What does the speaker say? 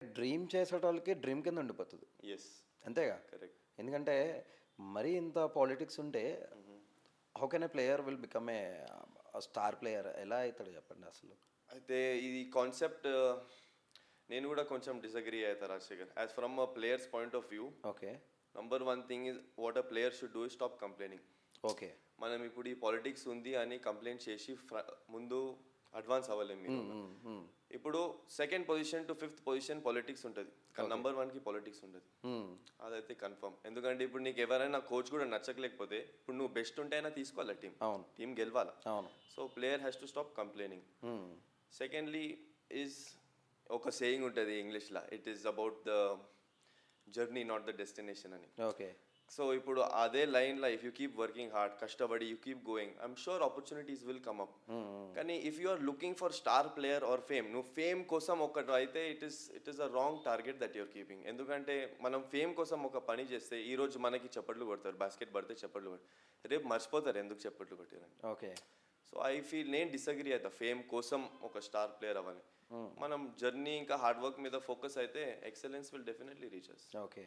Dream చేసేటోళ్ళకి dream కింద ఉండిపోతుంది. ఎస్. అంతేగా? కరెక్ట్. ఎందుకంటే మరీ ఇంత పాలిటిక్స్ ఉంటే how can A player will become a star player ఎలా అవుతాడు చెప్పండి అసలు? అయితే ఈ కాన్సెప్ట్ నేను కూడా కొంచెం డిసగ్రీ అవుతా Rajasekhar. As from a players point of view, okay. Number one thing is what a player should do stop complaining. Okay. మనం ఇప్పుడు ఈ పాలిటిక్స్ ఉంది అని కంప్లైంట్ చేసి ముందు అడ్వాన్స్ అవ్వలేము మీరు. ఇప్పుడు second position to fifth position politics ఉంటుంది, కానీ నంబర్ వన్కి పాలిటిక్స్ ఉంటుంది. అదైతే కన్ఫర్మ్. ఎందుకంటే ఇప్పుడు నీకు ఎవరైనా కోచ్ కూడా నచ్చలేకపోతే ఇప్పుడు నువ్వు బెస్ట్ ఉంటే అయినా తీసుకోవాలి టీం. అవును. టీం గెలవాలి. అవును. So player has to stop complaining. Secondly is ఒక సేయింగ్ ఉంటుంది ఇంగ్లీష్లో, it is about the journey not the destination అని. ఓకే. సో ఇప్పుడు అదే లైన్లో if you keep working hard, కష్టపడి you keep going, I'm sure opportunities will come up. కానీ if you are looking for star player or fame, నువ్వు fame కోసం ఒకటి అయితే it is a wrong target that your keeping. ఎందుకంటే మనం fame కోసం ఒక పని చేస్తే ఈ రోజు మనకి చప్పట్లు కొడతారు, బాస్కెట్ పడితే చప్పట్లు కొడతారు, రేపు మర్చిపోతారు ఎందుకు చప్పట్లు కొట్టారని. ఓకే. సో ఐ ఫీల్ నేను డిసగ్రీ అవుతా ఫేమ్ కోసం ఒక స్టార్ ప్లేయర్ అవ్వని. మనం జర్నీ ఇంకా హార్డ్ వర్క్ మీద ఫోకస్ అయితే excellence will definitely reach us. Okay.